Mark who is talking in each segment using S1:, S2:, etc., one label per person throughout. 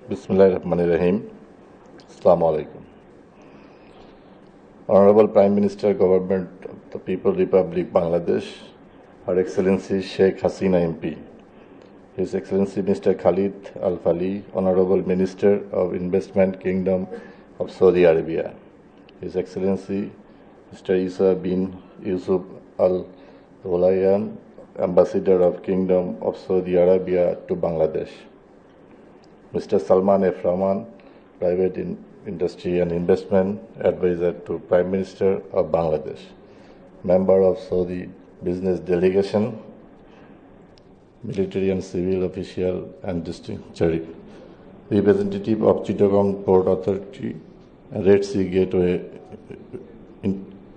S1: Bismillahirrahmanirrahim. Assalamu alaikum. Honorable Prime Minister, Government of the People Republic Bangladesh, Her Excellency Sheikh Hasina MP, His Excellency Mr. Khalid Al Fali, Honorable Minister of Investment Kingdom of Saudi Arabia, His Excellency Mr. Isa bin Yusuf Al Rolayan, Ambassador of Kingdom of Saudi Arabia to Bangladesh, Mr. Salman F. Rahman, Private Industry and Investment Advisor to Prime Minister of Bangladesh, Member of Saudi Business Delegation, Military and Civil Official and Dignitary, Representative of Chittagong Port Authority and Red Sea Gateway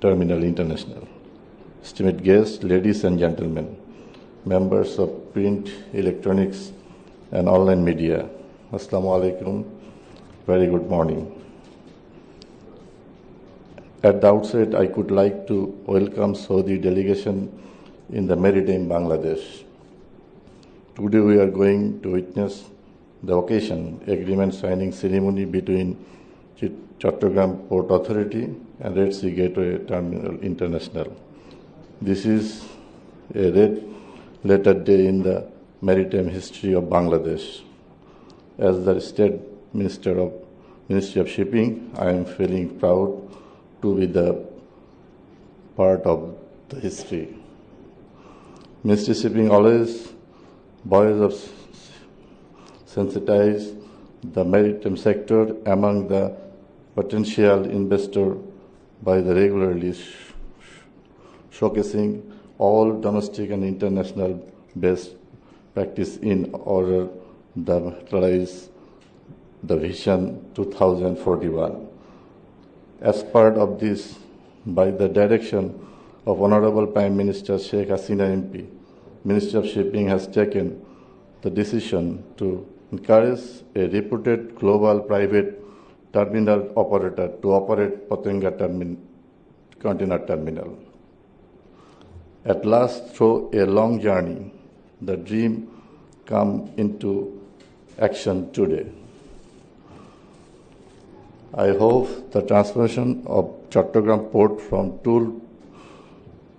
S1: Terminal International, esteemed guests, ladies and gentlemen, members of print, electronics and online media, Assalamu alaikum. Very good morning. At the outset, I could like to welcome Saudi delegation in the maritime Bangladesh. Today we are going to witness the occasion agreement signing ceremony between Chattogram Port Authority and Red Sea Gateway Terminal International. This is a red letter day in the maritime history of Bangladesh. As the State Ministry of Shipping, I am feeling proud to be the part of the history. Ministry of Shipping always boys of sensitize the maritime sector among the potential investor by the regularly showcasing all domestic and international best practice in order to materialize the Vision 2041. As part of this, by the direction of Honorable Prime Minister Sheikh Hasina MP, Ministry of Shipping has taken the decision to encourage a reputed global private terminal operator to operate Patenga container terminal. At last, through a long journey, the dream come into action today. I hope the transformation of Chattogram Port from tool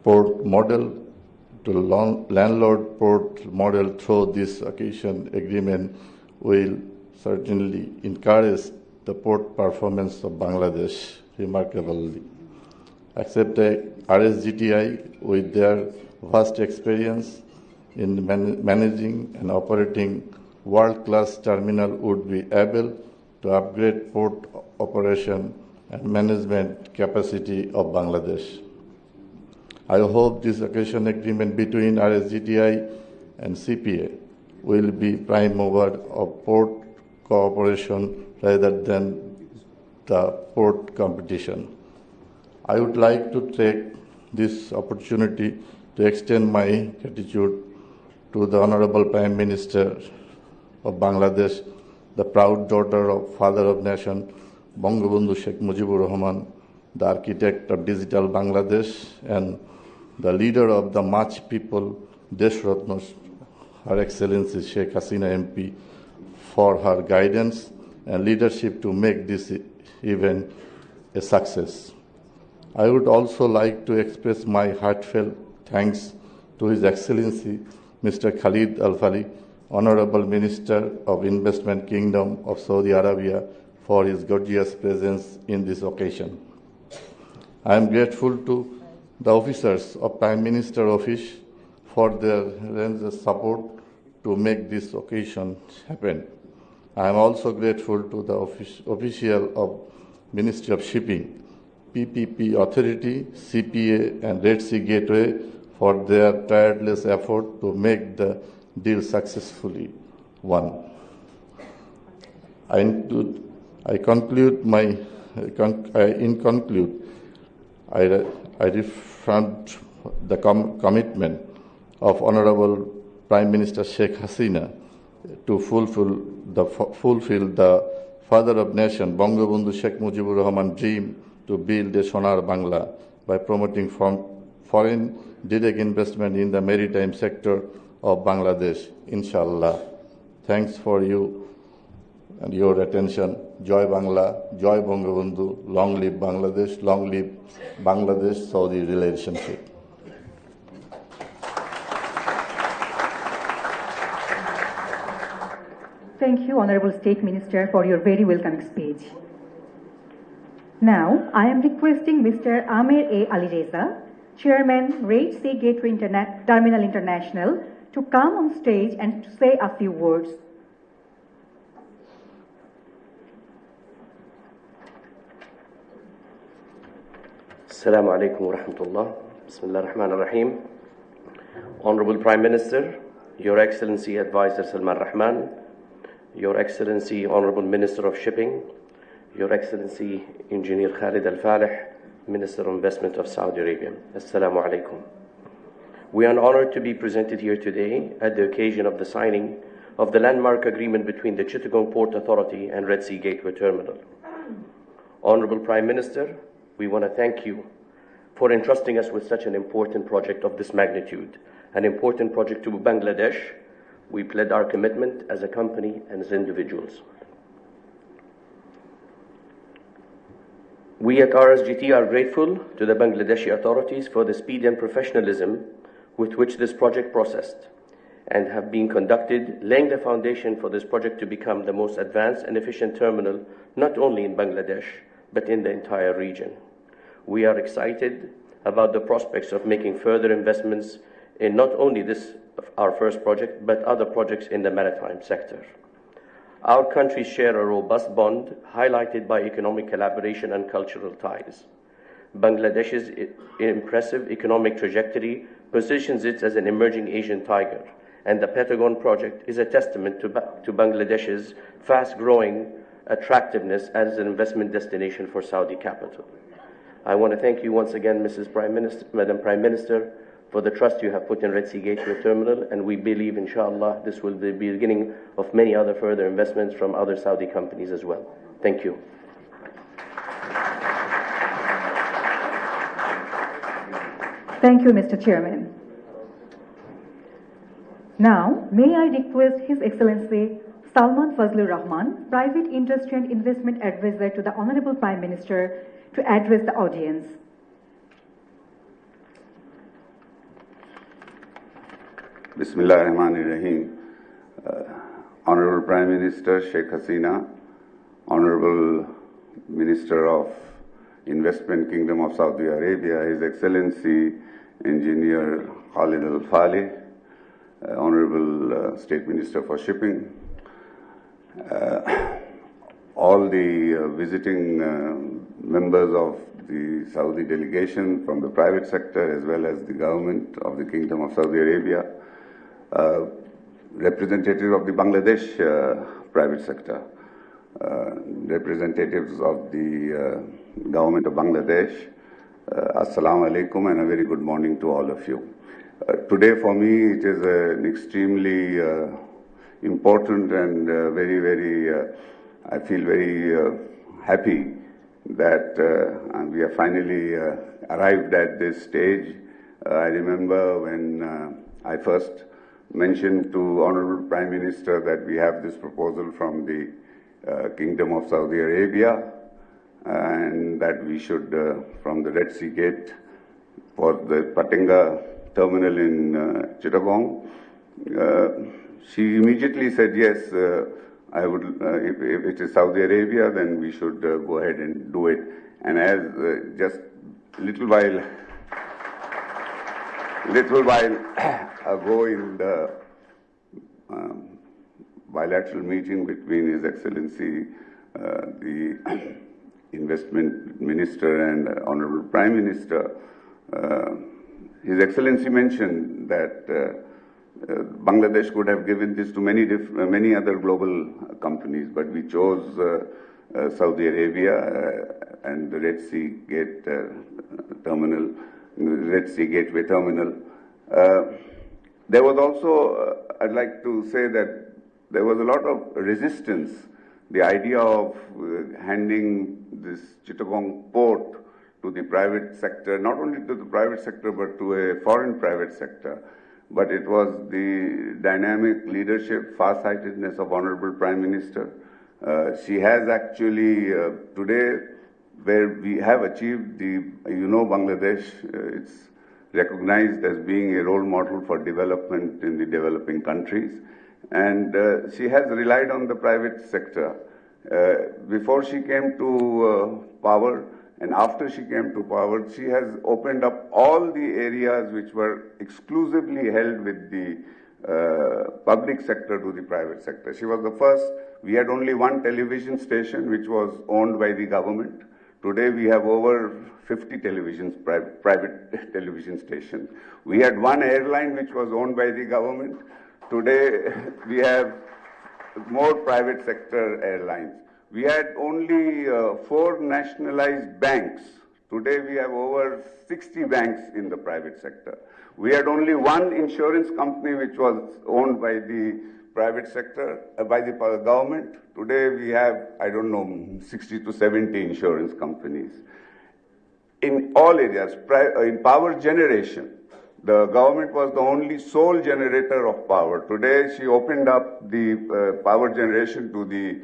S1: port model to landlord port model through this occasion agreement will certainly encourage the port performance of Bangladesh remarkably. Except RSGTI, with their vast experience in managing and operating world-class terminal, would be able to upgrade port operation and management capacity of Bangladesh. I hope this occasion agreement between RSGTI and CPA will be prime mover of port cooperation rather than the port competition. I would like to take this opportunity to extend my gratitude to the Honorable Prime Minister of Bangladesh, the proud daughter of Father of Nation, Bangabandhu Sheikh Mujibur Rahman, the architect of digital Bangladesh, and the leader of the much people, Desh Ratna, Her Excellency Sheikh Hasina MP, for her guidance and leadership to make this event a success. I would also like to express my heartfelt thanks to His Excellency Mr. Khalid Al Fali, Honorable Minister of Investment Kingdom of Saudi Arabia, for his gorgeous presence in this occasion. I am grateful to the officers of Prime Minister Office for their relentless support to make this occasion happen. I am also grateful to the official of Ministry of Shipping, PPP Authority, CPA and Red Sea Gateway for their tireless effort to make the deal successfully won. I conclude, I refund the commitment of Honorable Prime Minister Sheikh Hasina to fulfill the Father of Nation, Bangabandhu Sheikh Mujibur Rahman dream to build a Sonar Bangla by promoting foreign direct investment in the maritime sector of Bangladesh, inshallah. Thanks for you and your attention. Joy Bangla, Joy Bangabandhu, long live Bangladesh, long live Bangladesh-Saudi relationship.
S2: Thank you, Honorable State Minister, for your very welcoming speech. Now, I am requesting Mr. Amer A. Alireza, Chairman, Red Sea Gateway Terminal International, to come on stage and to say a few words.
S3: Assalamu alaikum wa rahmatullah. Bismillah ar-Rahman ar-Rahim. Honorable Prime Minister, Your Excellency Advisor Salman Rahman, Your Excellency Honorable Minister of Shipping, Your Excellency Engineer Khalid Al-Falih, Minister of Investment of Saudi Arabia. Assalamu alaikum. We are honored to be presented here today at the occasion of the signing of the landmark agreement between the Chittagong Port Authority and Red Sea Gateway Terminal. Honorable Prime Minister, we want to thank you for entrusting us with such an important project of this magnitude, an important project to Bangladesh. We pledge our commitment as a company and as individuals. We at RSGT are grateful to the Bangladeshi authorities for the speed and professionalism with which this project processed and have been conducted, laying the foundation for this project to become the most advanced and efficient terminal, not only in Bangladesh, but in the entire region. We are excited about the prospects of making further investments in not only this, our first project, but other projects in the maritime sector. Our countries share a robust bond highlighted by economic collaboration and cultural ties. Bangladesh's impressive economic trajectory positions it as an emerging Asian tiger, and the Patenga project is a testament to Bangladesh's fast-growing attractiveness as an investment destination for Saudi capital. I want to thank you once again, Madam Prime Minister, for the trust you have put in Red Sea Gateway Terminal, and we believe, inshallah, this will be the beginning of many other further investments from other Saudi companies as well. Thank you.
S2: Thank you, Mr. Chairman. Now, may I request His Excellency Salman Fazlur Rahman, Private Industry and Investment Advisor to the Honorable Prime Minister, to address the audience.
S4: Bismillah ar-Rahman ar-Rahim. Honorable Prime Minister Sheikh Hasina, Honorable Minister of Investment Kingdom of Saudi Arabia, His Excellency Engineer Khalid Al-Falih, Honorable State Minister for Shipping, all the visiting members of the Saudi delegation from the private sector as well as the government of the Kingdom of Saudi Arabia, representatives of the Bangladesh private sector, representatives of the government of Bangladesh, Assalamu alaikum and a very good morning to all of you. Today for me it is an extremely important and I feel very happy that we have finally arrived at this stage. I remember when I first mentioned to Honorable Prime Minister that we have this proposal from the Kingdom of Saudi Arabia and that we should, from the Red Sea Gate for the Patenga terminal in Chittagong, she immediately said, yes, I would, if it is Saudi Arabia, then we should go ahead and do it. And as just little while ago in the bilateral meeting between His Excellency, the Investment Minister and Honorable Prime Minister, His Excellency mentioned that Bangladesh could have given this to many other global companies, but we chose Saudi Arabia and the Red Sea Gate terminal, Red Sea Gateway terminal. There was also, I'd like to say that there was a lot of resistance. The idea of handing this Chittagong port to the private sector, not only to the private sector, but to a foreign private sector. But it was the dynamic leadership, farsightedness of Honorable Prime Minister She has actually today, where we have achieved Bangladesh, it's recognized as being a role model for development in the developing countries. And she has relied on the private sector. Before she came to power and after she came to power, she has opened up all the areas which were exclusively held with the public sector to the private sector. She was the first. We had only one television station which was owned by the government. Today we have over 50 private television stations. We had one airline which was owned by the government. Today we have more private sector airlines. We had only 4 nationalized banks. Today we have over 60 banks in the private sector. We had only one insurance company which was owned by the private sector, by the government. Today we have, 60 to 70 insurance companies. In all areas, in power generation, the government was the only sole generator of power. Today she opened up the power generation to the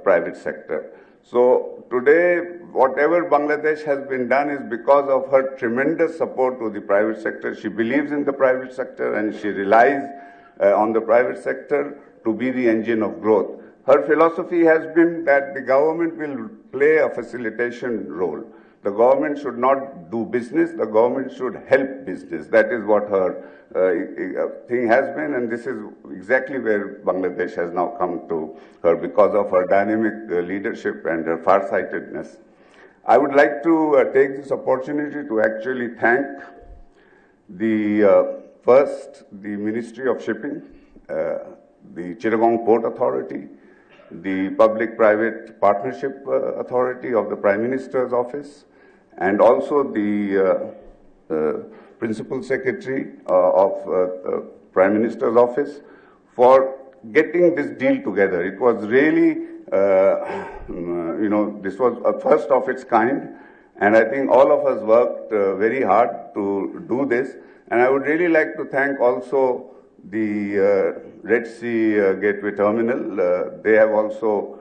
S4: private sector. So today, whatever Bangladesh has been done is because of her tremendous support to the private sector. She believes in the private sector and she relies on the private sector to be the engine of growth. Her philosophy has been that the government will play a facilitation role. The government should not do business, the government should help business. That is what her thing has been, and this is exactly where Bangladesh has now come to her because of her dynamic leadership and her farsightedness. I would like to take this opportunity to actually thank first the Ministry of Shipping, the Chittagong Port Authority, the Public-Private Partnership Authority of the Prime Minister's Office, and also the Principal Secretary of Prime Minister's Office for getting this deal together. It was really, this was a first of its kind, and I think all of us worked very hard to do this. And I would really like to thank also the Red Sea Gateway Terminal. They have also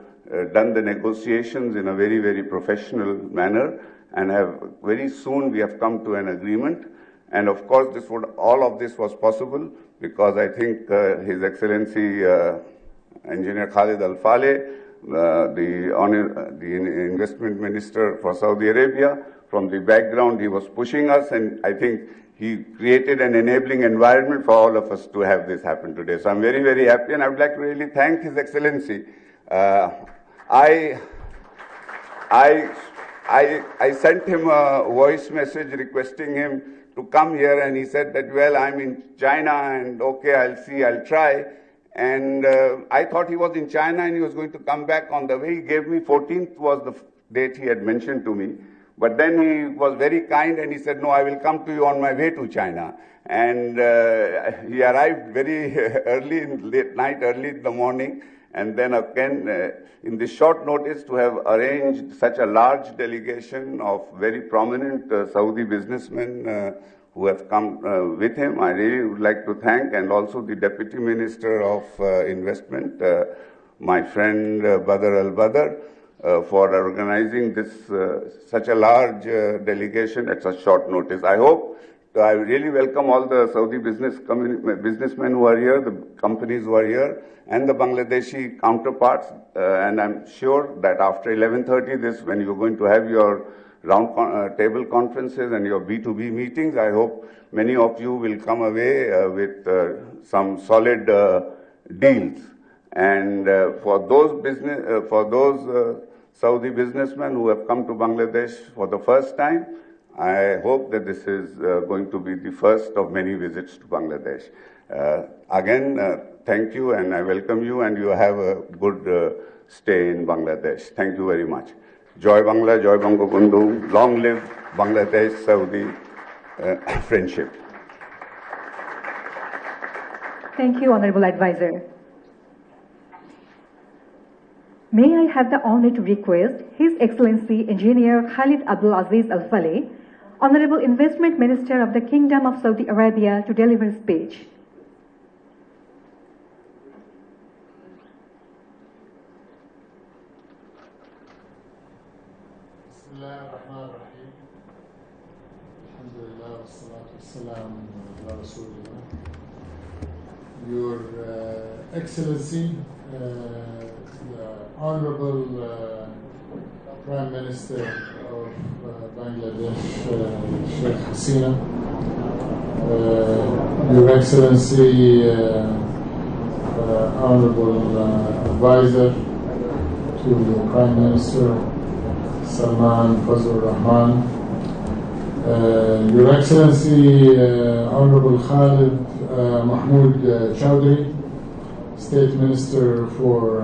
S4: done the negotiations in a very, very professional manner, and very soon we have come to an agreement. And of course, all of this was possible because I think His Excellency Engineer Khalid Al-Faleh, the Investment Minister for Saudi Arabia, from the background he was pushing us, and I think he created an enabling environment for all of us to have this happen today. So I'm very, very happy, and I would like to really thank His Excellency. I sent him a voice message requesting him to come here, and he said that, well, I'm in China, and okay, I'll try. And I thought he was in China and he was going to come back on the way. He gave me 14th was the date he had mentioned to me. But then he was very kind and he said, no, I will come to you on my way to China. And he arrived very early, late night, early in the morning. And then again, in this short notice, to have arranged such a large delegation of very prominent Saudi businessmen who have come with him, I really would like to thank, and also the Deputy Minister of Investment, my friend Badr Al-Badr, for organizing this such a large delegation at such short notice. I really welcome all the Saudi businessmen who are here, the companies who are here, and the Bangladeshi counterparts. And I'm sure that after 11:30, when you're going to have your round table conferences and your B2B meetings, I hope many of you will come away with some solid deals. And for those Saudi businessmen who have come to Bangladesh for the first time, I hope that this is going to be the first of many visits to Bangladesh. Again, thank you, and I welcome you, and you have a good stay in Bangladesh. Thank you very much. Joy Bangla, Joy Bangabandhu, long live Bangladesh-Saudi friendship.
S2: Thank you, Honorable Advisor. May I have the honor to request His Excellency Engineer Khalid Abdul Aziz Al-Faleh, Honorable Investment Minister of the Kingdom of Saudi Arabia, to deliver a speech.
S5: Bismillah ar-Rahman ar-Rahim. Alhamdulillah wa salatu wa salam ala Rasulullah. Your Excellency, the Honorable Prime Minister of Bangladesh, Sheikh Hasina, Your Excellency, Honorable Advisor to the Prime Minister, Salman Fazlur Rahman, Your Excellency, Honorable Khalid Mahmoud Chowdhury, State Minister for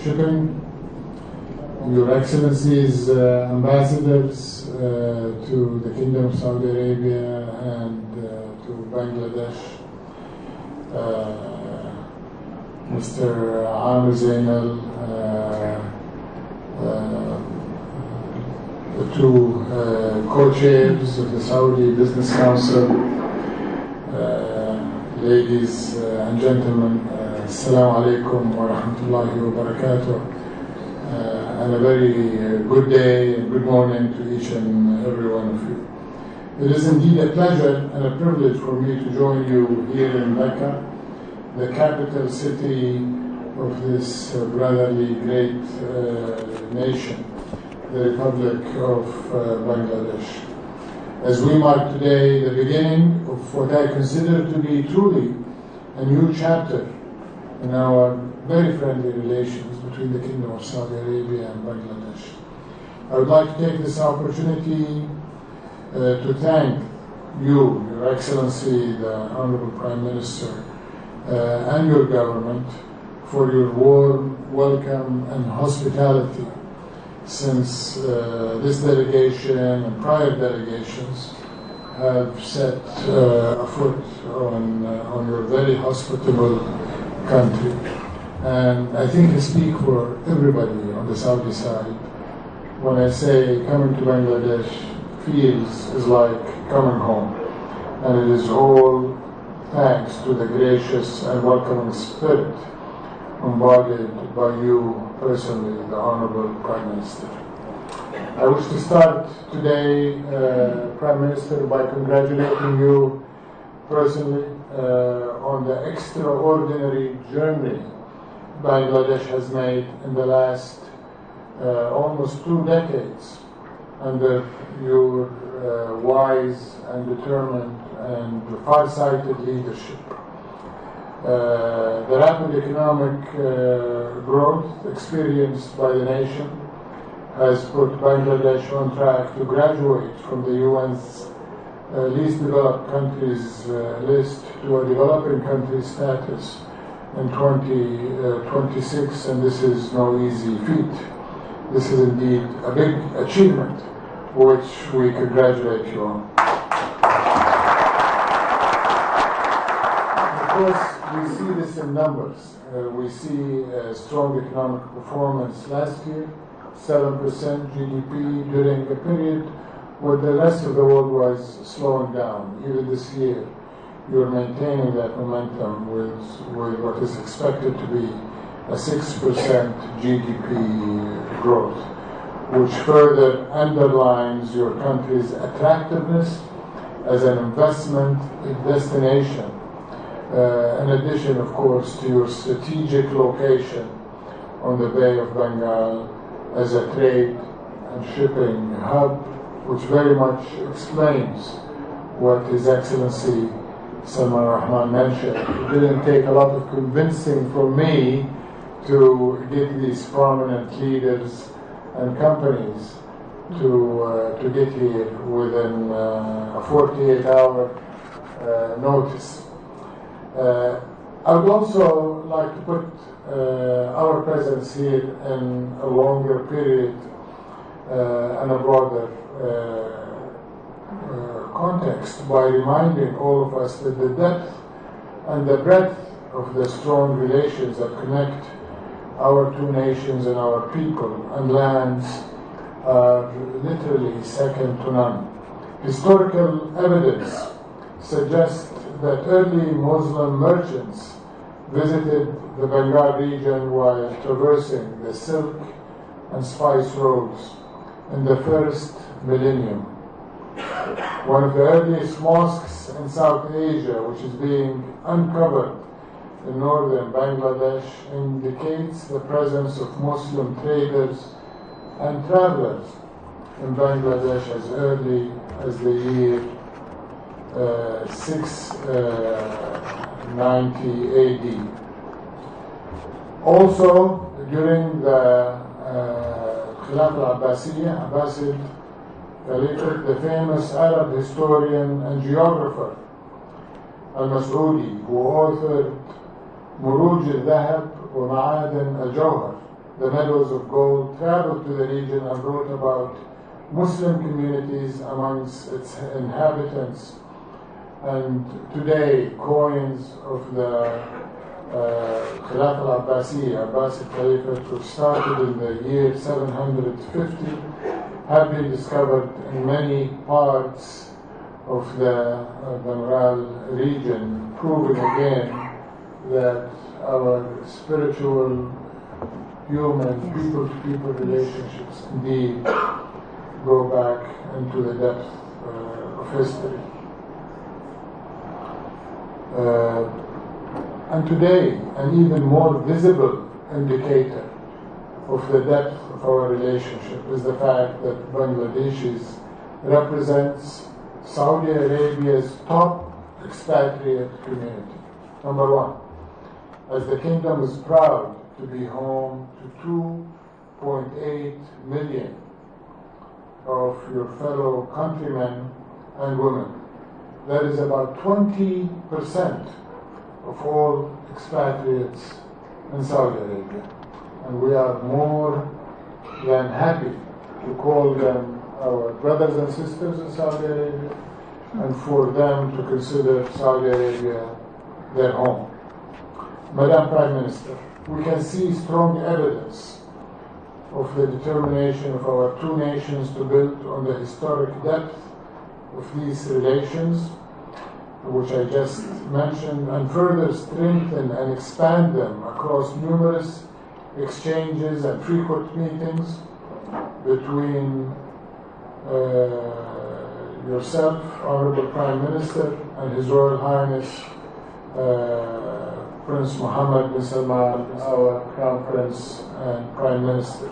S5: Shipping, Your Excellencies, Ambassadors to the Kingdom of Saudi Arabia and to Bangladesh, Mr. Amir Zainal, the two co-chairs of the Saudi Business Council, ladies and gentlemen, Assalamu alaikum wa rahmatullahi wa barakatuh, and a very good day and good morning to each and every one of you. It is indeed a pleasure and a privilege for me to join you here in Mecca, the capital city of this brotherly great nation, the Republic of Bangladesh. As we mark today the beginning of what I consider to be truly a new chapter in our very friendly relations between the Kingdom of Saudi Arabia and Bangladesh. I would like to take this opportunity to thank you, Your Excellency, the Honorable Prime Minister, and your government for your warm welcome and hospitality since this delegation and prior delegations have set afoot on your very hospitable country. And I think I speak for everybody on the Saudi side when I say coming to Bangladesh is like coming home. And it is all thanks to the gracious and welcoming spirit embodied by you personally, the Honorable Prime Minister. I wish to start today, Prime Minister, by congratulating you personally on the extraordinary journey Bangladesh has made in the last almost 2 decades under your wise and determined and far-sighted leadership. The rapid economic growth experienced by the nation has put Bangladesh on track to graduate from the UN's least developed countries list to a developing country status in 2026, and this is no easy feat. This is indeed a big achievement, which we congratulate you on. Of course, we see this in numbers. We see a strong economic performance last year, 7% GDP during a period where the rest of the world was slowing down. Even this year, you're maintaining that momentum with what is expected to be a 6% GDP growth, which further underlines your country's attractiveness as an investment destination. In addition, of course, to your strategic location on the Bay of Bengal as a trade and shipping hub, which very much explains what His Excellency Salman Rahman mentioned. It didn't take a lot of convincing from me to get these prominent leaders and companies to get here within a 48-hour notice. I would also like to put our presence here in a longer period and a broader context by reminding all of us that the depth and the breadth of the strong relations that connect our two nations and our people and lands are literally second to none. Historical evidence suggests that early Muslim merchants visited the Bengal region while traversing the silk and spice roads in the first millennium. One of the earliest mosques in South Asia, which is being uncovered in northern Bangladesh, indicates the presence of Muslim traders and travelers in Bangladesh as early as the year 690 AD. Also, during the Khilafah al-Abbasiyya, Abbasid Caliphate, the famous Arab historian and geographer al-Mas'udi, who authored Muruj al-Dhahab wa Ma'adan al-Jawhar, the meadows of gold, traveled to the region and wrote about Muslim communities amongst its inhabitants. And today, coins of the Khilafah al-Abbasiyya, Abbasid Caliphate, which started in the year 750, have been discovered in many parts of the Bengal region, proving again that our spiritual, human, people-to-people relationships indeed go back into the depth of history. And today, an even more visible indicator of the depth of our relationship is the fact that Bangladeshis represents Saudi Arabia's top expatriate community. Number one, as the kingdom is proud to be home to 2.8 million of your fellow countrymen and women. That is about 20% of all expatriates in Saudi Arabia. And we are more than happy to call them our brothers and sisters in Saudi Arabia, and for them to consider Saudi Arabia their home. Madam Prime Minister, we can see strong evidence of the determination of our two nations to build on the historic depth of these relations, which I just mentioned, and further strengthen and expand them across numerous exchanges and frequent meetings between yourself, Honorable Prime Minister, and His Royal Highness Prince Mohammed bin Salman, our Crown Prince and Prime Minister,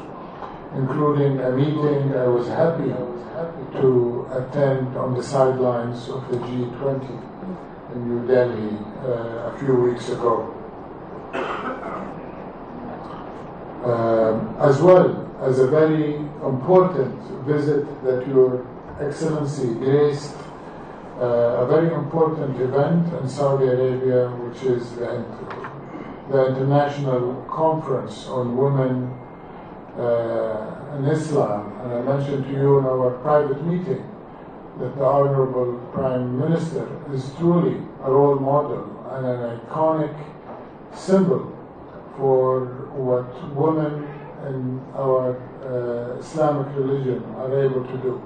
S5: including a meeting I was happy to attend on the sidelines of the G20 in New Delhi a few weeks ago. As well as a very important visit that Your Excellency graced a very important event in Saudi Arabia, which is the International Conference on Women in Islam. And I mentioned to you in our private meeting that the Honorable Prime Minister is truly a role model and an iconic symbol for what women in our Islamic religion are able to do.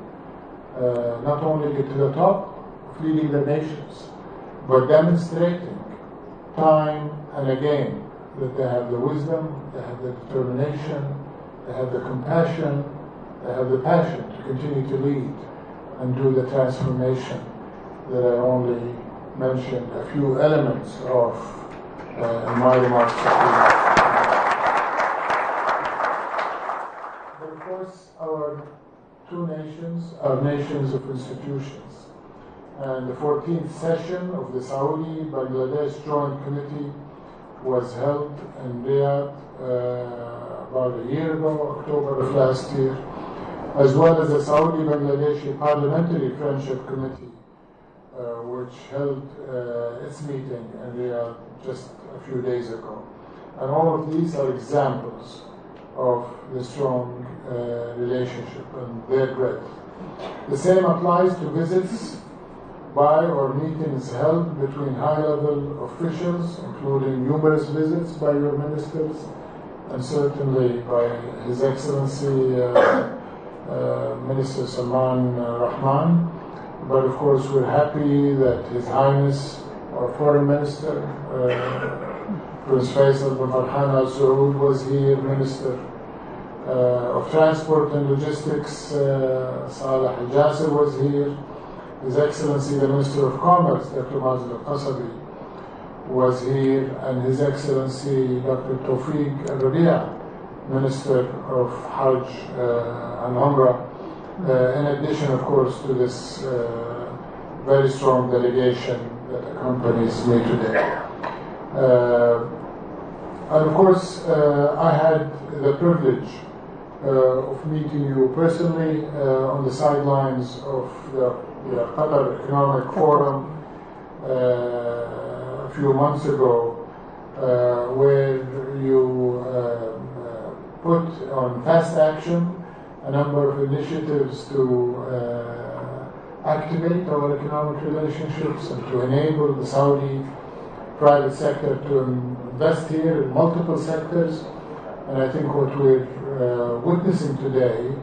S5: Not only get to the top of leading the nations, but demonstrating time and again that they have the wisdom, they have the determination, they have the compassion, they have the passion to continue to lead and do the transformation that I only mentioned a few elements of in my remarks. But of course, our two nations are nations of institutions. And the 14th session of the Saudi-Bangladesh Joint Committee was held in Riyadh about a year ago, October of last year, as well as the Saudi-Bangladeshi Parliamentary Friendship Committee, which held its meeting in Riyadh just a few days ago. And all of these are examples of the strong relationship and their breadth. The same applies to visits by or meetings held between high-level officials, including numerous visits by your ministers, and certainly by His Excellency Minister Salman Rahman. But of course, we're happy that His Highness, our Foreign Minister, Prince Faisal bin Farhan Al Saud, was here, Minister of Transport and Logistics, Saleh Al-Jasser, was here. His Excellency the Minister of Commerce, Dr. Mazil Al-Qasabi, was here, and His Excellency Dr. Tawfiq Al-Rabia, Minister of Hajj and Umrah, in addition, of course, to this very strong delegation that accompanies me today. And of course, I had the privilege of meeting you personally on the sidelines of the Qatar Economic Forum a few months ago, where you put on fast action a number of initiatives to activate our economic relationships and to enable the Saudi private sector to invest here in multiple sectors. And I think what we're witnessing today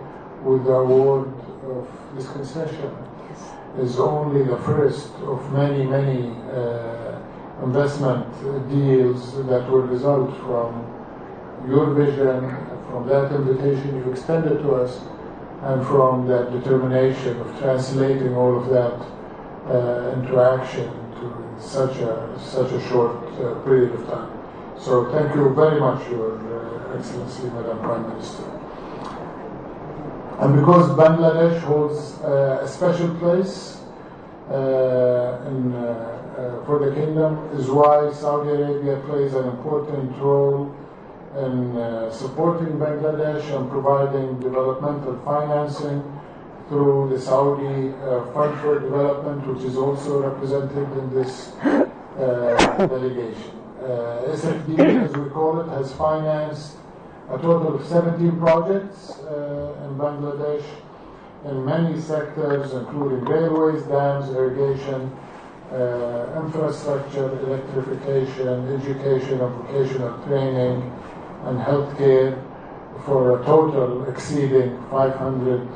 S5: with the award of this concession is only the first of many, many investment deals that will result from your vision, from that invitation you extended to us, and from that determination of translating all of that into action to such a short period of time. So thank you very much, Your Excellency, Madam Prime Minister. And because Bangladesh holds a special place for the kingdom, is why Saudi Arabia plays an important role in supporting Bangladesh and providing developmental financing through the Saudi Fund for Development, which is also represented in this delegation. SFD, as we call it, has financed a total of 17 projects in Bangladesh in many sectors, including railways, dams, irrigation, infrastructure, electrification, education and vocational training, and healthcare, for a total exceeding $500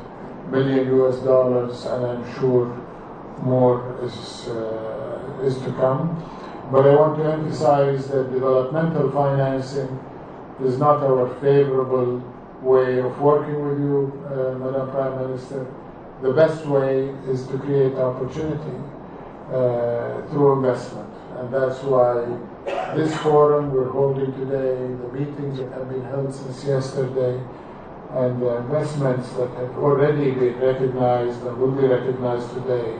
S5: million, and I'm sure more is to come. But I want to emphasize that developmental financing is not our favorable way of working with you, Madam Prime Minister. The best way is to create opportunity through investment. And that's why this forum we're holding today, the meetings that have been held since yesterday, and the investments that have already been recognized and will be recognized today,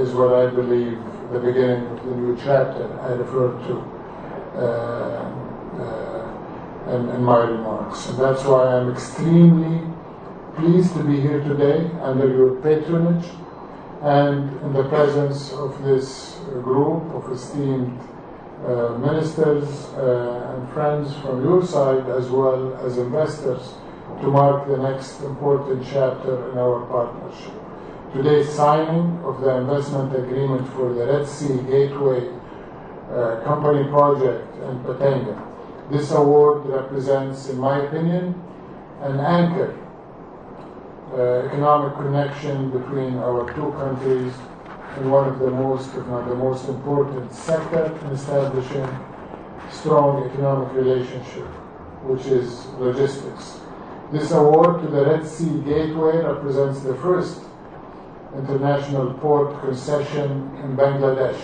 S5: is what I believe the beginning of the new chapter I referred to in my remarks. And that's why I'm extremely pleased to be here today under your patronage and in the presence of this group of esteemed ministers and friends from your side, as well as investors, to mark the next important chapter in our partnership. Today's signing of the investment agreement for the Red Sea Gateway company project in Patenga. This award represents, in my opinion, an anchor economic connection between our two countries in one of the most, if not the most important sector in establishing strong economic relationship, which is logistics. This award to the Red Sea Gateway represents the first international port concession in Bangladesh,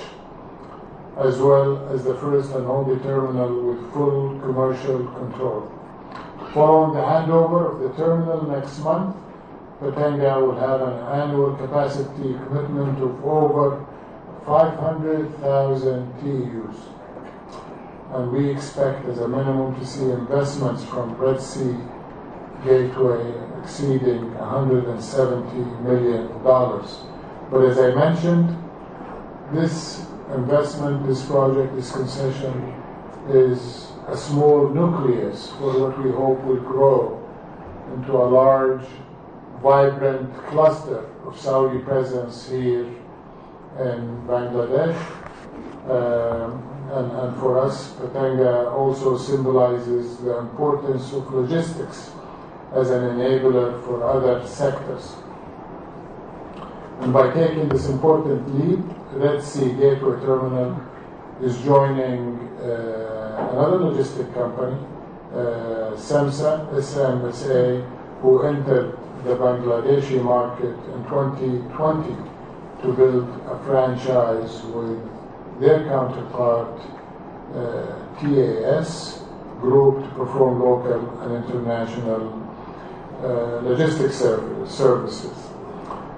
S5: as well as the first and only terminal with full commercial control. Following the handover of the terminal next month, Patenga will have an annual capacity commitment of over 500,000 TEUs. And we expect as a minimum to see investments from Red Sea Gateway exceeding $170 million. But as I mentioned, this investment, this project, this concession is a small nucleus for what we hope will grow into a large, vibrant cluster of Saudi presence here in Bangladesh. And for us, Patenga also symbolizes the importance of logistics as an enabler for other sectors. And by taking this important leap, Red Sea Gateway Terminal is joining another logistic company, SMSA, who entered the Bangladeshi market in 2020 to build a franchise with their counterpart, TAS Group, to perform local and international logistics services.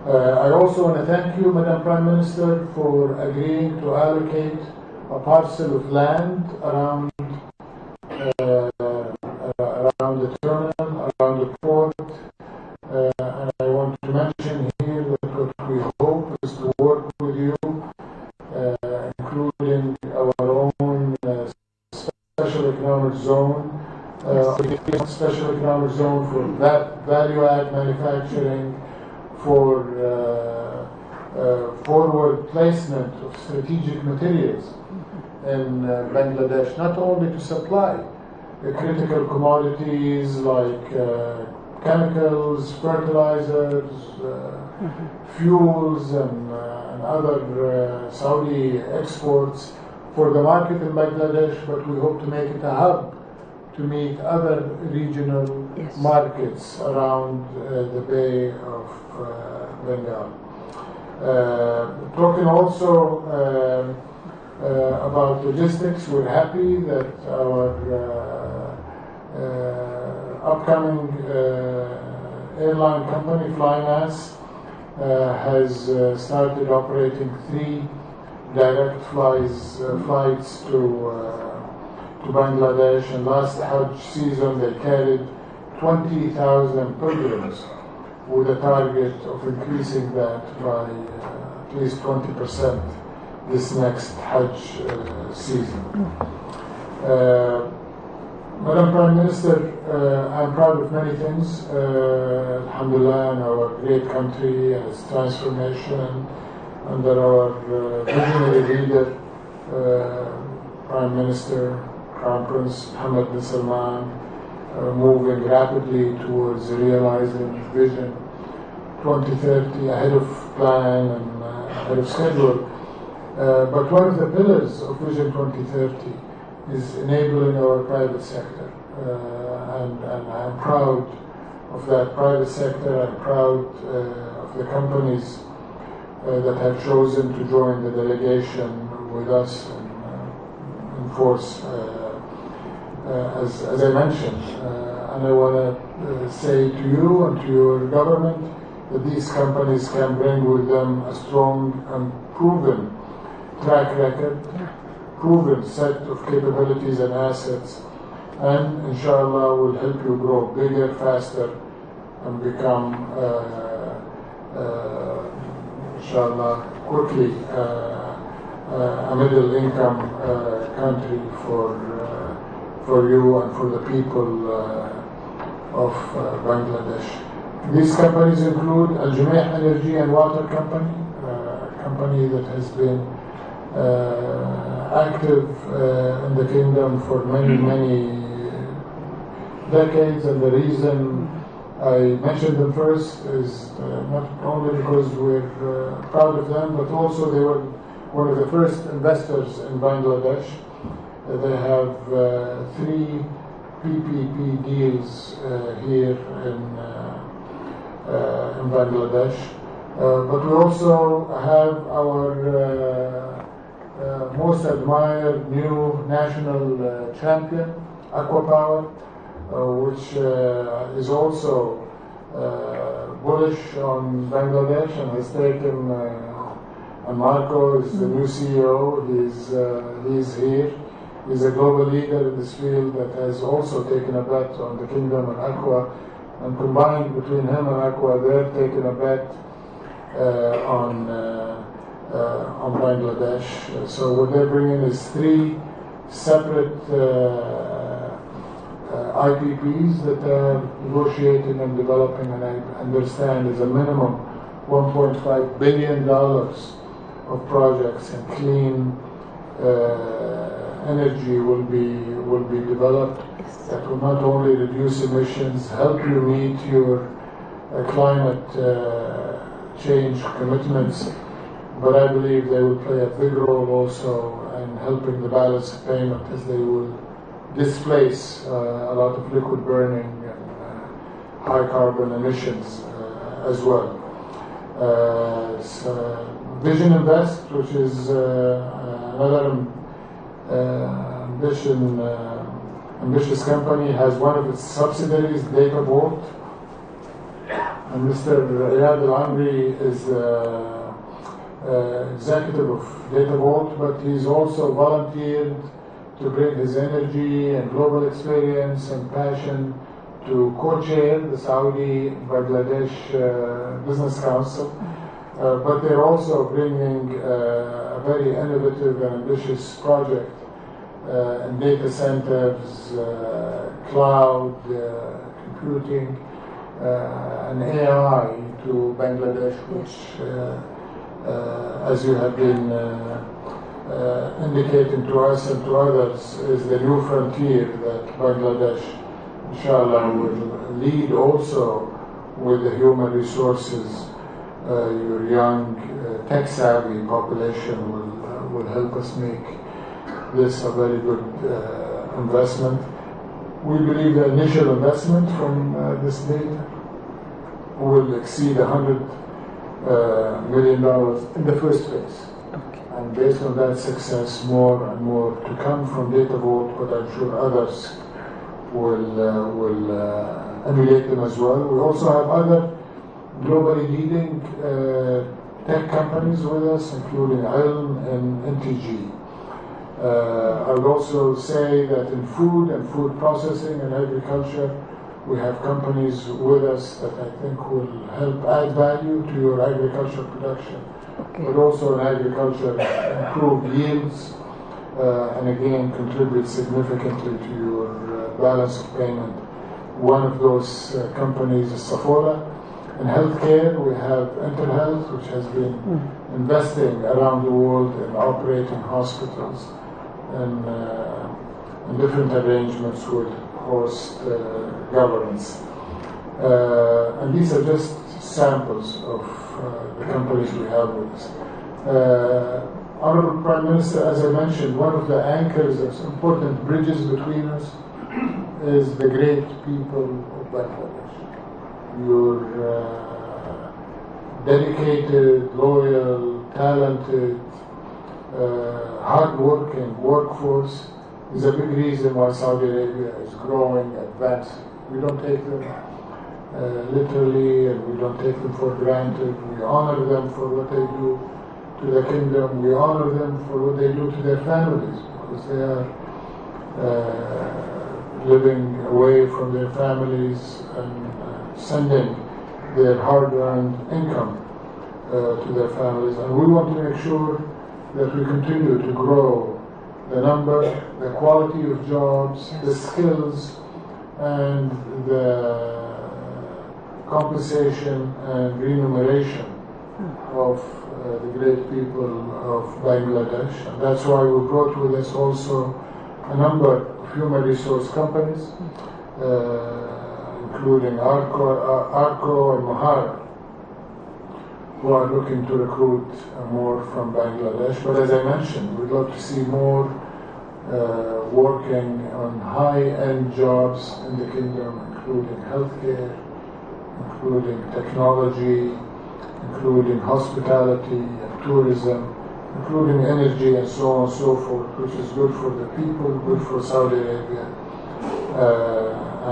S5: I also want to thank you, Madam Prime Minister, for agreeing to allocate a parcel of land around the terminal, around the port. And I want to mention here that what we hope is to work with you, including our own special economic zone, for that value-add manufacturing, for forward placement of strategic materials in Bangladesh, not only to supply critical commodities like chemicals, fertilizers, fuels, and other Saudi exports for the market in Bangladesh, but we hope to make it a hub to meet other regional markets around the Bay of Bengal. Talking also about logistics, we're happy that our upcoming airline company, Flynas, has started operating 3 direct flights to Bangladesh, and last Hajj season they carried 20,000 pilgrims, with a target of increasing that by at least 20% this next Hajj season. Madam Prime Minister, I'm proud of many things, alhamdulillah, in our great country and its transformation under our visionary leader, Prime Minister, Crown Prince Mohammed bin Salman, moving rapidly towards realizing Vision 2030 ahead of plan and ahead of schedule. But one of the pillars of Vision 2030 is enabling our private sector. And I'm proud of that private sector. I'm proud of the companies that have chosen to join the delegation with us and enforce, as I mentioned. And I want to say to you and to your government that these companies can bring with them a strong and proven track record, proven set of capabilities and assets, and inshallah will help you grow bigger, faster, and become, inshallah, quickly a middle income country for you and for the people of Bangladesh. These companies include Al Jumeirah Energy and Water Company, a company that has been active in the kingdom for many decades, and the reason I mentioned them first is not only because we're proud of them, but also they were one of the first investors in Bangladesh. They have 3 PPP deals here in Bangladesh, but we also have our most admired new national champion, Aqua Power, which is also bullish on Bangladesh and has taken, and Marco is the new CEO, he's here. He's a global leader in this field that has also taken a bet on the kingdom and Aqua, and combined between him and Aqua, they're taking a bet on Bangladesh. So what they're bringing is 3 separate IPPs that are negotiating and developing, and I understand is a minimum $1.5 billion of projects in clean energy will be developed that will not only reduce emissions, help you meet your climate change commitments, but I believe they will play a big role also in helping the balance of payment, as they will displace a lot of liquid burning and high carbon emissions as well. Vision Invest, which is another ambitious company, has one of its subsidiaries, Data Vault. And Mr. Riyad Al-Amri is executive of Data Vault, but he's also volunteered to bring his energy and global experience and passion to co-chair the Saudi-Bangladesh Business Council. But they're also bringing a very innovative and ambitious project in data centers, cloud computing, and AI to Bangladesh, which, as you have been indicating to us and to others, is the new frontier that Bangladesh, inshallah, will lead also with the human resources. Your young, tech-savvy population will help us make this a very good investment. We believe the initial investment from this data will exceed $100 million in the first phase.
S6: Okay.
S5: And based on that success, more and more to come from Data Vault, but I'm sure others will emulate them as well. We also have other globally leading tech companies with us, including ILM and NTG. I would also say that in food and food processing and agriculture, we have companies with us that I think will help add value to your agriculture production, but also in agriculture improve yields and again contribute significantly to your balance of payment. One of those companies is Sephora. In healthcare, we have InterHealth, which has been investing around the world in operating hospitals and different arrangements with host governments. And these are just samples of the companies we have with us. Honorable Prime Minister, as I mentioned, one of the anchors of important bridges between us is the great people of Bangladesh. Your dedicated, loyal, talented, hard-working workforce is a big reason why Saudi Arabia is growing, advancing. We don't take them literally, and we don't take them for granted. We honor them for what they do to the kingdom. We honor them for what they do to their families, because they are living away from their families and sending their hard-earned income to their families. And we want to make sure that we continue to grow the number, the quality of jobs, the skills, and the compensation and remuneration of the great people of Bangladesh. And that's why we brought with us also a number of human resource companies, including Arco and Mohar, who are looking to recruit more from Bangladesh. But as I mentioned, we'd love to see more working on high-end jobs in the kingdom, including healthcare, including technology, including hospitality and tourism, including energy and so on and so forth, which is good for the people, good for Saudi Arabia,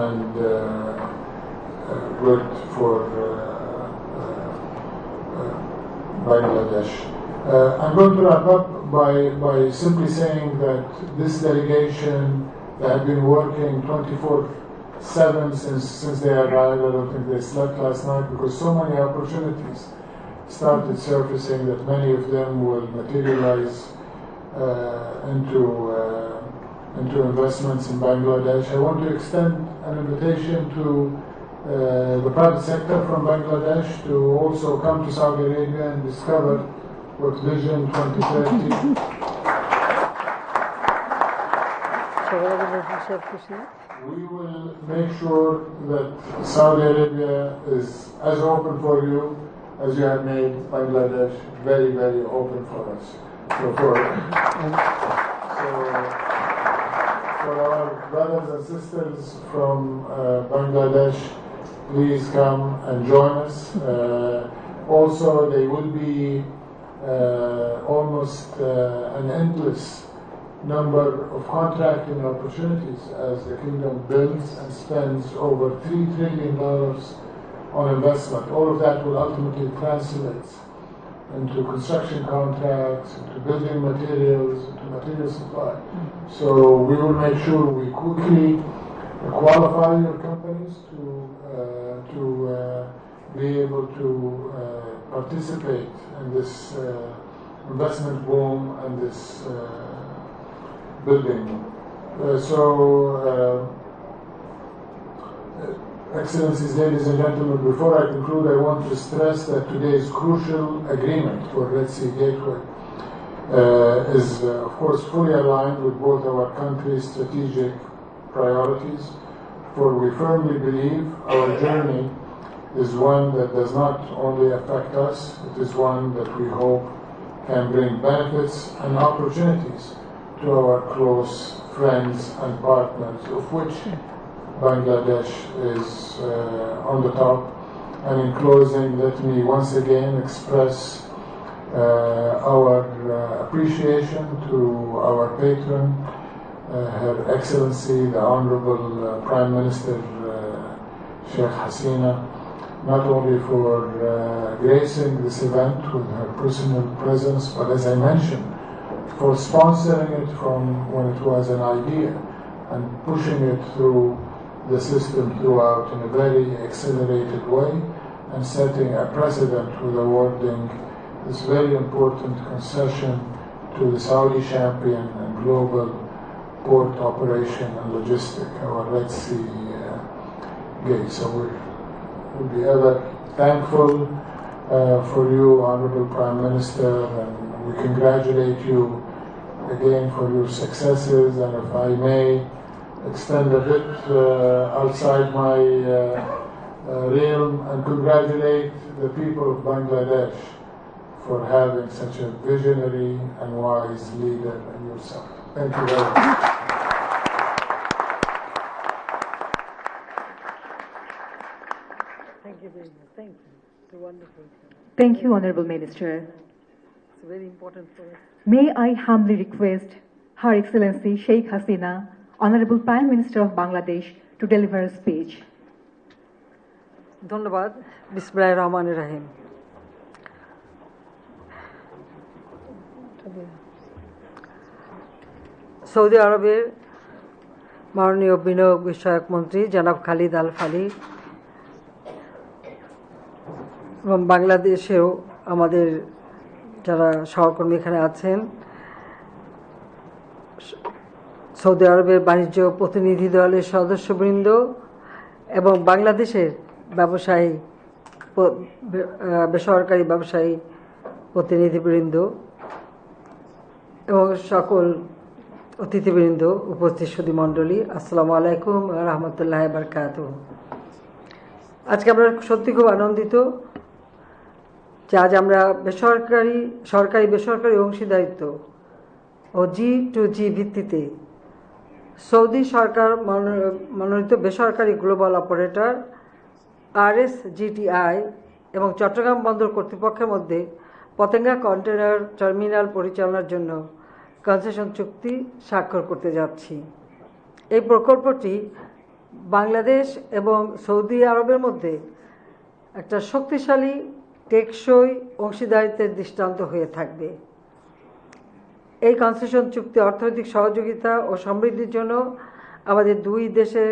S5: and good for Bangladesh. I'm going to wrap up by simply saying that this delegation that have been working 24/7 since they arrived. I don't think they slept last night because so many opportunities started surfacing that many of them will materialize into investments in Bangladesh. I want to extend an invitation to the private sector from Bangladesh to also come to Saudi Arabia and discover what Vision 2030. We will make sure that Saudi Arabia is as open for you as you have made Bangladesh very, very open for us. for our brothers and sisters from Bangladesh, please come and join us. Also, there will be almost an endless number of contracting opportunities as the kingdom builds and spends over $3 trillion on investment. All of that will ultimately translate into construction contracts, into building materials, into material supply. So we will make sure we quickly qualify your companies to be able to participate in this investment boom and this building. Excellencies, ladies and gentlemen, before I conclude, I want to stress that today's crucial agreement for Red Sea Gateway is, of course, fully aligned with both our country's strategic priorities, for we firmly believe our journey is one that does not only affect us, it is one that we hope can bring benefits and opportunities to our close friends and partners, of which Bangladesh is on the top. And in closing, let me once again express our appreciation to our patron, Her Excellency, the Honorable Prime Minister Sheikh Hasina, not only for gracing this event with her personal presence, but as I mentioned, for sponsoring it from when it was an idea and pushing it through the system throughout in a very accelerated way and setting a precedent with awarding this very important concession to the Saudi champion and global port operation and logistic, our Red Sea gate. So we'll be ever thankful for you, Honorable Prime Minister, and we congratulate you again for your successes. And if I may extend a bit outside my realm and congratulate the people of Bangladesh for having such a visionary and wise leader in yourself. Thank you very much.
S6: Thank you very much. Thank you. It's wonderful.
S2: Thank you, Honorable Minister.
S6: It's very important for us.
S2: May I humbly request Her Excellency Sheikh Hasina, Honorable Prime Minister of Bangladesh, to deliver a speech.
S6: ধন্যবাদ। বিসমিল্লাহির রহমানির রহিম। Saudi আরবের মাননীয় বিনিয়োগ বিষয়ক মন্ত্রী জনাব খালিদ আল ফালি এবং বাংলাদেশেও আমাদের যারা সহকর্মী এখানে আছেন, সৌদি আরবের বাণিজ্য প্রতিনিধি দলের সদস্যবৃন্দ এবং বাংলাদেশের ব্যবসায়ী বেসরকারি ব্যবসায়ী প্রতিনিধিবৃন্দ এবং সকল অতিথিবৃন্দ, উপস্থিত সুধীমণ্ডলী, আসসালামু আলাইকুম রহমতুল্লাহি ওয়া বারাকাতুহু। আজকে আমরা সত্যি খুব আনন্দিত যে আজ আমরা সরকারি বেসরকারি অংশীদারিত্ব ও G2G ভিত্তিতে সৌদি সরকার মনোনীত বেসরকারি গ্লোবাল অপারেটর RSGTI এবং চট্টগ্রাম বন্দর কর্তৃপক্ষের মধ্যে পতেঙ্গা কন্টেইনার টার্মিনাল পরিচালনার জন্য কনসেশন চুক্তি স্বাক্ষর করতে যাচ্ছি। এই প্রকল্পটি বাংলাদেশ এবং সৌদি আরবের মধ্যে একটা শক্তিশালী টেকসই অংশীদারিত্বের দৃষ্টান্ত হয়ে থাকবে। এই কনসেশন চুক্তি অর্থনৈতিক সহযোগিতা ও সমৃদ্ধির জন্য আমাদের দুই দেশের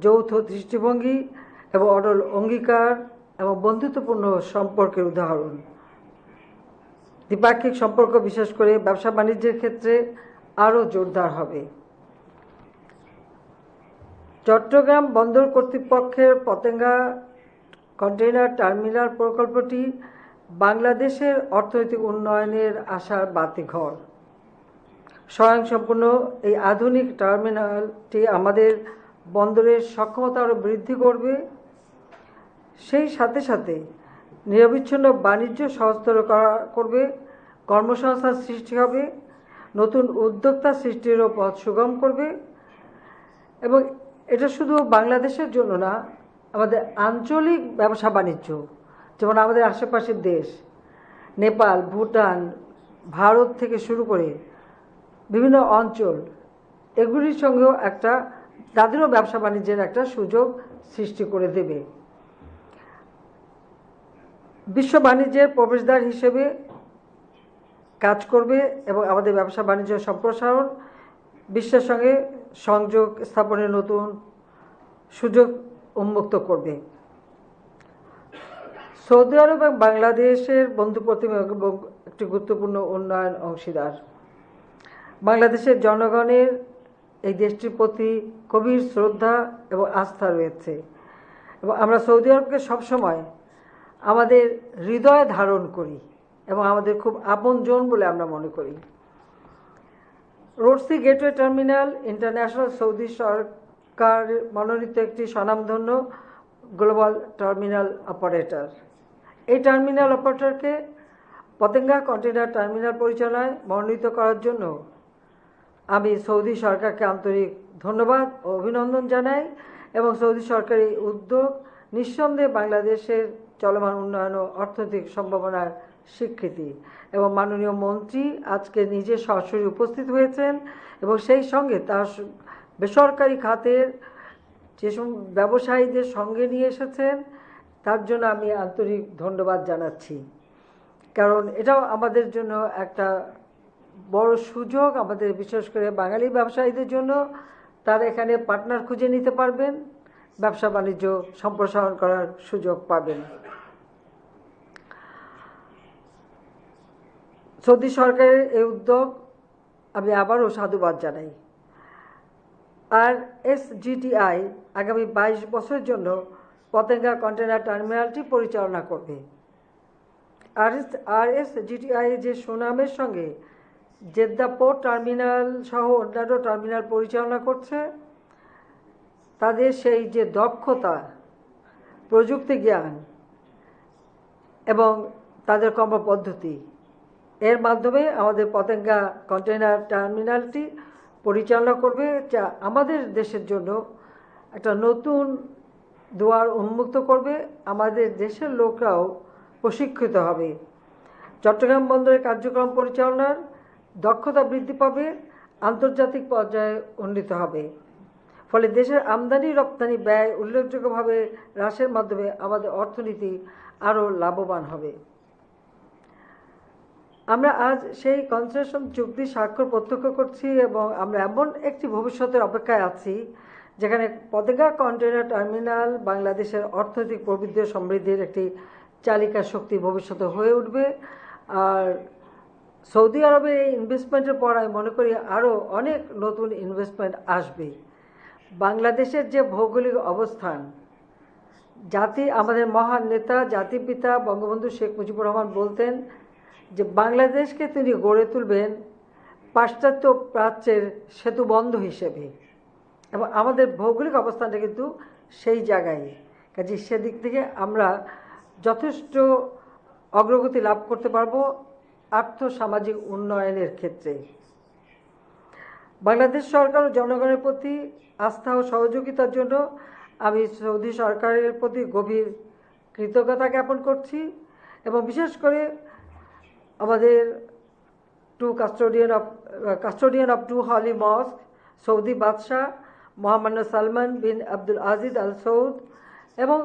S6: যৌথ দৃষ্টিভঙ্গি এবং অটল অঙ্গীকার এবং বন্ধুত্বপূর্ণ সম্পর্কের উদাহরণ। দ্বিপাক্ষিক সম্পর্ক বিশেষ করে ব্যবসা বাণিজ্যের ক্ষেত্রে আরও জোরদার হবে। চট্টগ্রাম বন্দর কর্তৃপক্ষের পতেঙ্গা কন্টেইনার টার্মিনাল প্রকল্পটি বাংলাদেশের অর্থনৈতিক উন্নয়নের আশার বাতিঘর। স্বয়ংসম্পূর্ণ এই আধুনিক টার্মিনালটি আমাদের বন্দরের সক্ষমতা আরও বৃদ্ধি করবে, সেই সাথে সাথে নিরবিচ্ছিন্ন বাণিজ্য সহজতর করবে, কর্মসংস্থান সৃষ্টি হবে, নতুন উদ্যোক্তা সৃষ্টিরও পথ সুগম করবে এবং এটা শুধু বাংলাদেশের জন্য না, আমাদের আঞ্চলিক ব্যবসা বাণিজ্য, যেমন আমাদের আশেপাশের দেশ নেপাল, ভুটান, ভারত থেকে শুরু করে বিভিন্ন অঞ্চল, এগুলির সঙ্গেও তাদেরও ব্যবসা বাণিজ্যের একটা সুযোগ সৃষ্টি করে দেবে। বিশ্ব বাণিজ্যের প্রবেশদ্বার হিসেবে কাজ করবে এবং আমাদের ব্যবসা বাণিজ্য সম্প্রসারণ, বিশ্বের সঙ্গে সংযোগ স্থাপনের নতুন সুযোগ উন্মুক্ত করবে। সৌদি আরব এবং বাংলাদেশের বন্ধুপ্রতিম একটি গুরুত্বপূর্ণ উন্নয়ন অংশীদার। বাংলাদেশের জনগণের এই দেশটির প্রতি গভীর শ্রদ্ধা এবং আস্থা রয়েছে এবং আমরা সৌদি আরবকে সবসময় আমাদের হৃদয়ে ধারণ করি এবং আমাদের খুব আপনজন বলে আমরা মনে করি। Red sea gateway terminal international Saudi সরকার মনোনীত একটি স্বনামধন্য গ্লোবাল টার্মিনাল অপারেটর। এই টার্মিনাল অপারেটরকে পতেঙ্গা কন্টেইনার টার্মিনাল পরিচালনায় মনোনীত করার জন্য আমি সৌদি সরকারকে আন্তরিক ধন্যবাদ ও অভিনন্দন জানাই এবং সৌদি সরকারের উদ্যোগ নিঃসন্দেহে বাংলাদেশের চলমান উন্নয়ন ও অর্থনৈতিক সম্ভাবনার স্বীকৃতি। এবং মাননীয় মন্ত্রী আজকে নিজে সরাসরি উপস্থিত হয়েছেন এবং সেই সঙ্গে তার বেসরকারি খাতের যেসব ব্যবসায়ীদের সঙ্গে নিয়ে এসেছেন, তার জন্য আমি আন্তরিক ধন্যবাদ জানাচ্ছি। কারণ এটাও আমাদের জন্য একটা বড় সুযোগ, আমাদের বিশেষ করে বাঙালি ব্যবসায়ীদের জন্য। তারা এখানে পার্টনার খুঁজে নিতে পারবেন, ব্যবসা বাণিজ্য সম্প্রসারণ করার সুযোগ পাবেন। সৌদি সরকারের এই উদ্যোগ আমি আবারও সাধুবাদ জানাই। আর এসজিটিআই আগামী 22 বছরের জন্য পতেঙ্গা কন্টেইনার টার্মিনালটি পরিচালনা করবে। আর এসজিটিআই যে সুনামের সঙ্গে জেদ্দা পোর্ট টার্মিনাল সহ অন্যান্য টার্মিনাল পরিচালনা করছে, তাদের সেই যে দক্ষতা, প্রযুক্তি জ্ঞান এবং তাদের কর্মপদ্ধতি, এর মাধ্যমে আমাদের পতেঙ্গা কন্টেইনার টার্মিনালটি পরিচালনা করবে, যা আমাদের দেশের জন্য একটা নতুন দুয়ার উন্মুক্ত করবে। আমাদের দেশের লোকরাও প্রশিক্ষিত হবে, চট্টগ্রাম বন্দরের কার্যক্রম পরিচালনার দক্ষতা বৃদ্ধি পাবে, আন্তর্জাতিক পর্যায়ে উন্নীত হবে। ফলে দেশের আমদানি রপ্তানি ব্যয় উল্লেখযোগ্যভাবে হ্রাসের মাধ্যমে আমাদের অর্থনীতি আরও লাভবান হবে। আমরা আজ সেই কনসেশন চুক্তি স্বাক্ষর প্রত্যক্ষ করছি এবং আমরা এমন একটি ভবিষ্যতের অপেক্ষায় আছি যেখানে পতেঙ্গা কন্টেইনার টার্মিনাল বাংলাদেশের অর্থনৈতিক প্রবৃদ্ধি ও সমৃদ্ধির একটি চালিকা শক্তি ভবিষ্যতে হয়ে উঠবে। আর সৌদি আরবে এই ইনভেস্টমেন্টের পর আমি মনে করি আরও অনেক নতুন ইনভেস্টমেন্ট আসবে। বাংলাদেশের যে ভৌগোলিক অবস্থান, আমাদের মহান নেতা জাতিপিতা বঙ্গবন্ধু শেখ মুজিবুর রহমান বলতেন যে বাংলাদেশকে তিনি গড়ে তুলবেন পাশ্চাত্য প্রাচ্যের সেতুবন্ধ হিসেবে, এবং আমাদের ভৌগোলিক অবস্থানটা কিন্তু সেই জায়গায়। কাজে সেদিক থেকে আমরা যথেষ্ট অগ্রগতি লাভ করতে পারবো আর্থসামাজিক উন্নয়নের ক্ষেত্রে। বাংলাদেশ সরকার ও জনগণের প্রতি আস্থা ও সহযোগিতার জন্য আমি সৌদি সরকারের প্রতি গভীর কৃতজ্ঞতা জ্ঞাপন করছি এবং বিশেষ করে আমাদের custodian of two holy mosque Saudi বাদশাহ মহামান্য সালমান বিন আব্দুল আজিজ আল সৌদ এবং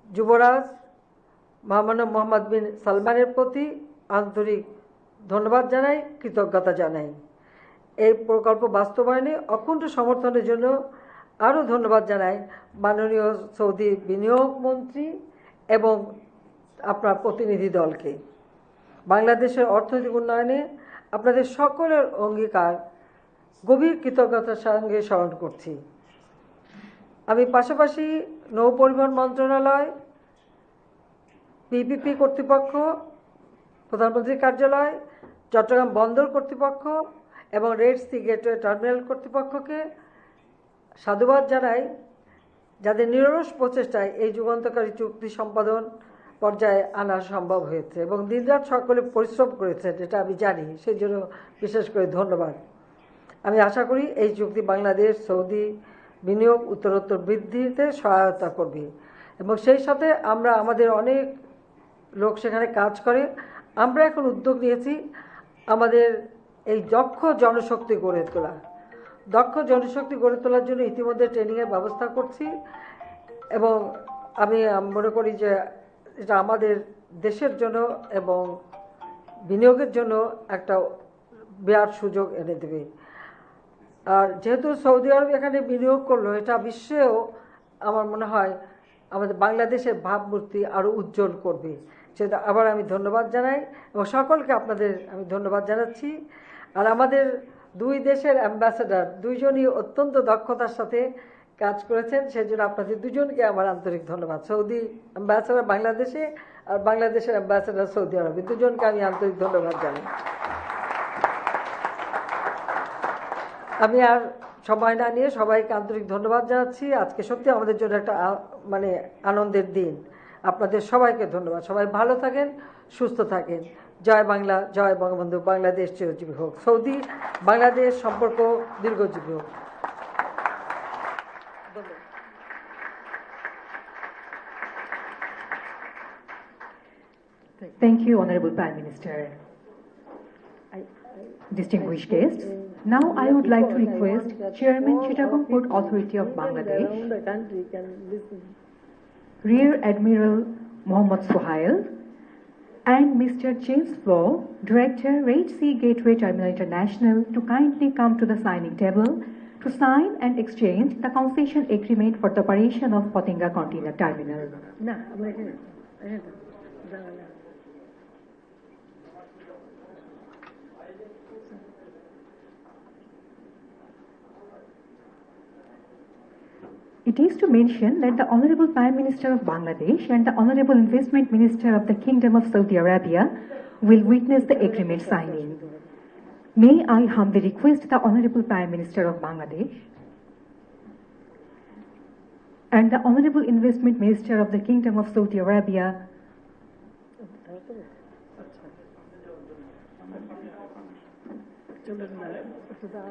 S6: যুবরাজ মহামান্য মোহাম্মদ বিন সালমানের প্রতি আন্তরিক ধন্যবাদ জানাই, কৃতজ্ঞতা জানাই। এই প্রকল্প বাস্তবায়নে অকুণ্ঠ সমর্থনের জন্য আরও ধন্যবাদ জানাই মাননীয় সৌদি বিনিয়োগ মন্ত্রী এবং আপনার প্রতিনিধি দলকে। বাংলাদেশের অর্থনৈতিক উন্নয়নে আপনাদের সকলের অঙ্গীকার গভীর কৃতজ্ঞতার সঙ্গে স্মরণ করছি। আমি পাশাপাশি নৌ পরিবহন মন্ত্রণালয়, পিপিপি কর্তৃপক্ষ, প্রধানমন্ত্রীর কার্যালয়, চট্টগ্রাম বন্দর কর্তৃপক্ষ এবং রেড সি গেটওয়ে টার্মিনাল কর্তৃপক্ষকে সাধুবাদ জানাই, যাদের নিরলস প্রচেষ্টায় এই যুগান্তকারী চুক্তি সম্পাদন পর্যায়ে আনা সম্ভব হয়েছে এবং দিনরাত সকলে পরিশ্রম করেছেন, যেটা আমি জানি, সেই জন্য বিশেষ করে ধন্যবাদ। আমি আশা করি এই চুক্তি বাংলাদেশ, সৌদি বিনিয়োগ উত্তরোত্তর বৃদ্ধিতে সহায়তা করবে এবং সেই সাথে আমরা আমাদের অনেক লোক সেখানে কাজ করে আমরা এখন উদ্যোগ নিয়েছি আমাদের এই দক্ষ জনশক্তি গড়ে তোলার জন্য ইতিমধ্যে ট্রেনিংয়ের ব্যবস্থা করছি এবং আমি মনে করি যে এটা আমাদের দেশের জন্য এবং বিনিয়োগের জন্য একটা বিরাট সুযোগ এনে দেবে আর যেহেতু সৌদি আরব এখানে বিনিয়োগ করলো এটা বিশ্বেও আমার মনে হয় আমাদের বাংলাদেশের ভাবমূর্তি আরও উজ্জ্বল করবে সেটা আবার আমি ধন্যবাদ জানাই এবং সকলকে আপনাদের আমি ধন্যবাদ জানাচ্ছি আর আমাদের দুই দেশের অ্যাম্বাসেডর দুইজনই অত্যন্ত দক্ষতার সাথে কাজ করেছেন সেজন্য আপনাদের দুজনকে আমার আন্তরিক ধন্যবাদ সৌদি অ্যাম্বাসেডর বাংলাদেশে আর বাংলাদেশের অ্যাম্বাসেডর সৌদি আরবে দুজনকে আমি আন্তরিক ধন্যবাদ জানাই আমি আর সময় না নিয়ে সবাইকে আন্তরিক ধন্যবাদ জানাচ্ছি আজকে সত্যি আমাদের জন্য একটা মানে আনন্দের দিন আপনাদের সবাইকে ধন্যবাদ সবাই ভালো থাকেন সুস্থ থাকেন জয় বাংলা জয় বঙ্গবন্ধু বাংলাদেশ চিরজীবী হোক সৌদি বাংলাদেশ সম্পর্ক দীর্ঘজীবী হোক
S2: Thank you, Honorable Prime Minister. Distinguished guests, now I would like to request Chairman Chittagong Port Authority of Bangladesh, Rear Admiral Mohammad Suhail, and Mr. James Flaw, Director, Red Sea Gateway Terminal International, to kindly come to the signing table to sign and exchange the concession agreement for the operation of Patenga Container Terminal. It is to mention that the Honorable Prime Minister of Bangladesh and the Honorable Investment Minister of the Kingdom of Saudi Arabia will witness the agreement signing. May I humbly request the Honorable Prime Minister of Bangladesh and the Honorable Investment Minister of the Kingdom of Saudi Arabia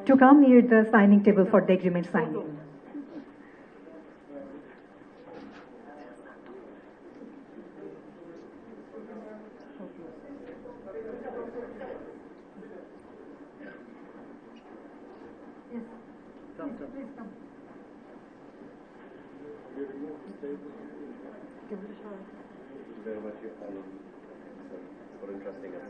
S2: to come near the signing table for the agreement signing.
S3: Very much for entrusting us.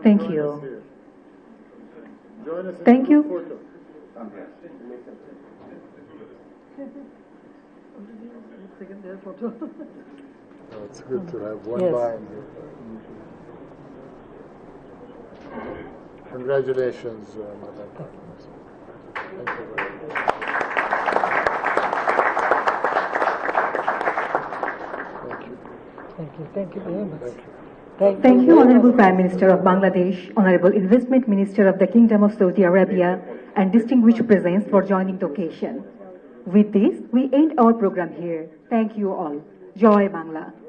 S2: Thank you. Thank you.
S5: Oh, it's good to have one line here. Congratulations, Madam Prime Minister. Thank you very much.
S6: Thank you very much.
S2: Thank you, Honorable Prime Minister of Bangladesh, Honorable Investment Minister of the Kingdom of Saudi Arabia, and distinguished presence for joining the occasion. With this, we end our program here. Thank you all. Joy Bangla.